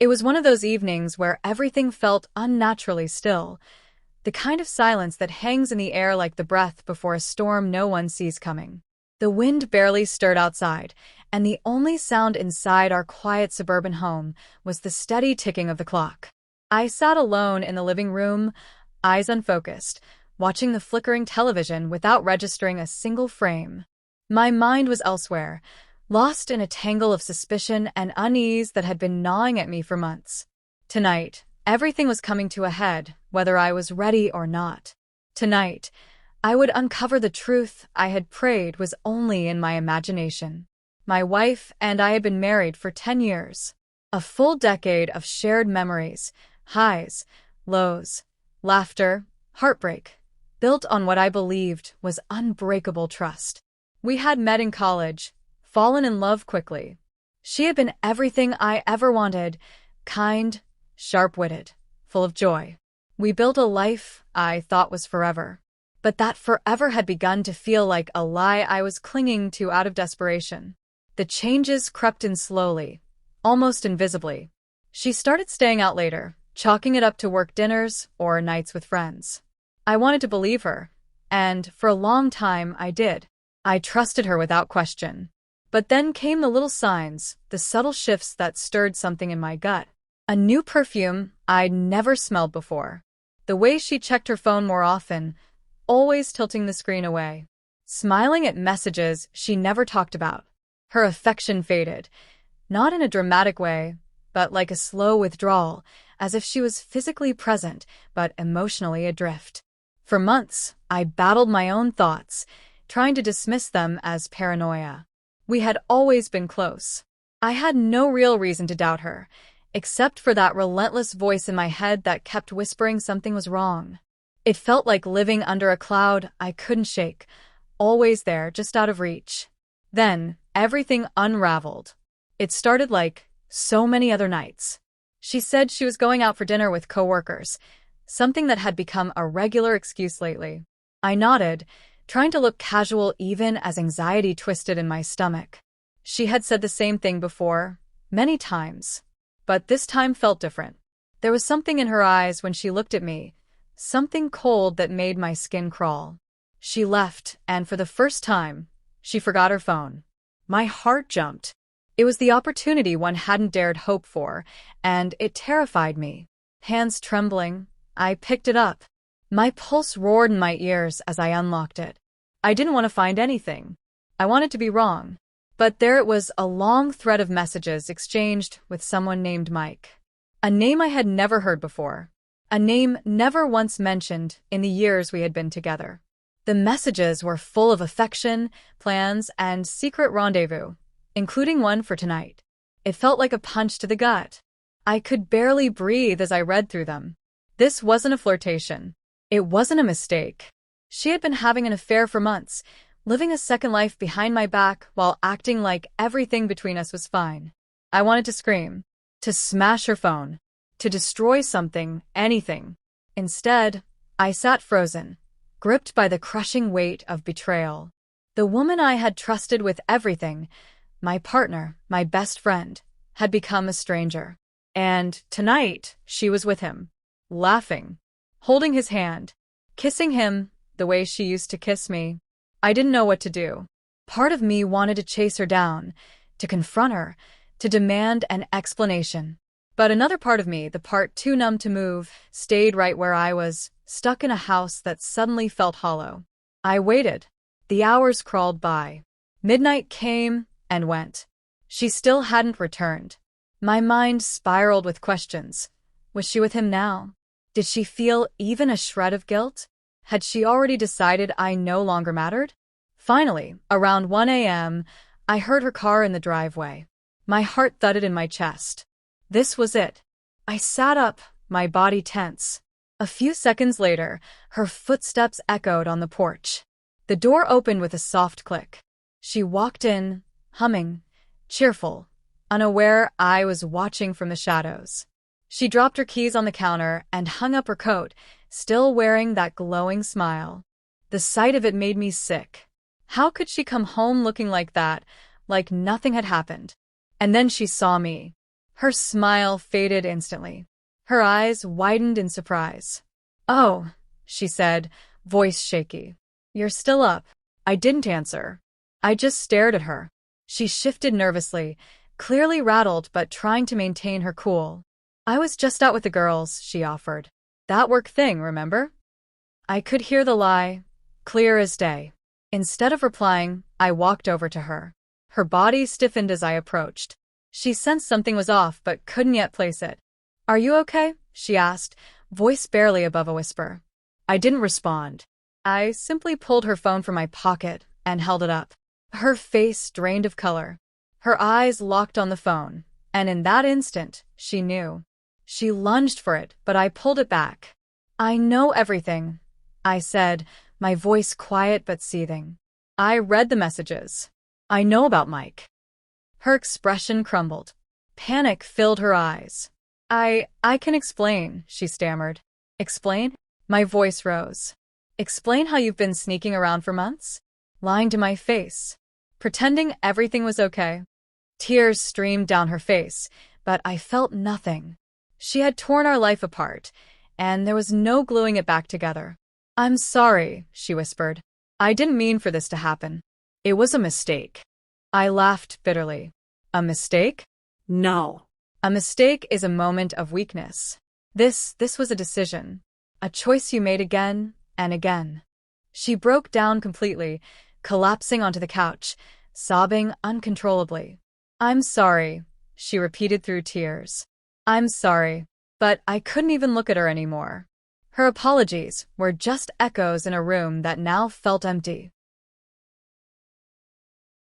It was one of those evenings where everything felt unnaturally still, the kind of silence that hangs in the air like the breath before a storm no one sees coming. The wind barely stirred outside, and the only sound inside our quiet suburban home was the steady ticking of the clock. I sat alone in the living room, eyes unfocused, watching the flickering television without registering a single frame. My mind was elsewhere, lost in a tangle of suspicion and unease that had been gnawing at me for months. Tonight, everything was coming to a head, whether I was ready or not. Tonight, I would uncover the truth I had prayed was only in my imagination. My wife and I had been married for 10 years. A full decade of shared memories, highs, lows, laughter, heartbreak, built on what I believed was unbreakable trust. We had met in college, fallen in love quickly. She had been everything I ever wanted, kind, sharp-witted, full of joy. We built a life I thought was forever. But that forever had begun to feel like a lie I was clinging to out of desperation. The changes crept in slowly, almost invisibly. She started staying out later, chalking it up to work dinners or nights with friends. I wanted to believe her, and for a long time I did. I trusted her without question. But then came the little signs, the subtle shifts that stirred something in my gut. A new perfume I'd never smelled before. The way she checked her phone more often, always tilting the screen away. Smiling at messages she never talked about. Her affection faded, not in a dramatic way, but like a slow withdrawal, as if she was physically present, but emotionally adrift. For months, I battled my own thoughts, trying to dismiss them as paranoia. We had always been close. I had no real reason to doubt her, except for that relentless voice in my head that kept whispering something was wrong. It felt like living under a cloud I couldn't shake, always there, just out of reach. Then, everything unraveled. It started like so many other nights. She said she was going out for dinner with coworkers, something that had become a regular excuse lately. I nodded, trying to look casual even as anxiety twisted in my stomach. She had said the same thing before, many times, but this time felt different. There was something in her eyes when she looked at me, something cold that made my skin crawl. She left, and for the first time, she forgot her phone. My heart jumped. It was the opportunity one hadn't dared hope for, and it terrified me. Hands trembling, I picked it up. My pulse roared in my ears as I unlocked it. I didn't want to find anything. I wanted to be wrong. But there it was, a long thread of messages exchanged with someone named Mike. A name I had never heard before. A name never once mentioned in the years we had been together. The messages were full of affection, plans, and secret rendezvous, including one for tonight. It felt like a punch to the gut. I could barely breathe as I read through them. This wasn't a flirtation. It wasn't a mistake. She had been having an affair for months, living a second life behind my back while acting like everything between us was fine. I wanted to scream, to smash her phone, to destroy something, anything. Instead, I sat frozen, gripped by the crushing weight of betrayal. The woman I had trusted with everything, my partner, my best friend, had become a stranger. And tonight, she was with him, laughing, holding his hand, kissing him the way she used to kiss me. I didn't know what to do. Part of me wanted to chase her down, to confront her, to demand an explanation. But another part of me, the part too numb to move, stayed right where I was, stuck in a house that suddenly felt hollow. I waited. The hours crawled by. Midnight came and went. She still hadn't returned. My mind spiraled with questions. Was she with him now? Did she feel even a shred of guilt? Had she already decided I no longer mattered? Finally, around 1 a.m., I heard her car in the driveway. My heart thudded in my chest. This was it. I sat up, my body tense. A few seconds later, her footsteps echoed on the porch. The door opened with a soft click. She walked in, humming, cheerful, unaware I was watching from the shadows. She dropped her keys on the counter and hung up her coat, still wearing that glowing smile. The sight of it made me sick. How could she come home looking like that, like nothing had happened? And then she saw me. Her smile faded instantly. Her eyes widened in surprise. "Oh," she said, voice shaky. "You're still up." I didn't answer. I just stared at her. She shifted nervously, clearly rattled but trying to maintain her cool. "I was just out with the girls," she offered. "That work thing, remember?" I could hear the lie, clear as day. Instead of replying, I walked over to her. Her body stiffened as I approached. She sensed something was off but couldn't yet place it. "Are you okay?" she asked, voice barely above a whisper. I didn't respond. I simply pulled her phone from my pocket and held it up. Her face drained of color. Her eyes locked on the phone, and in that instant, she knew. She lunged for it, but I pulled it back. "I know everything," I said, my voice quiet but seething. "I read the messages. I know about Mike." Her expression crumbled. Panic filled her eyes. I can explain," she stammered. "Explain?" My voice rose. "Explain how you've been sneaking around for months? Lying to my face. Pretending everything was okay." Tears streamed down her face, but I felt nothing. She had torn our life apart, and there was no gluing it back together. "I'm sorry," she whispered. "I didn't mean for this to happen. It was a mistake." I laughed bitterly. "A mistake?" No. "A mistake is a moment of weakness. This was a decision. A choice you made again and again." She broke down completely, collapsing onto the couch, sobbing uncontrollably. "I'm sorry," she repeated through tears. "I'm sorry." But I couldn't even look at her anymore. Her apologies were just echoes in a room that now felt empty.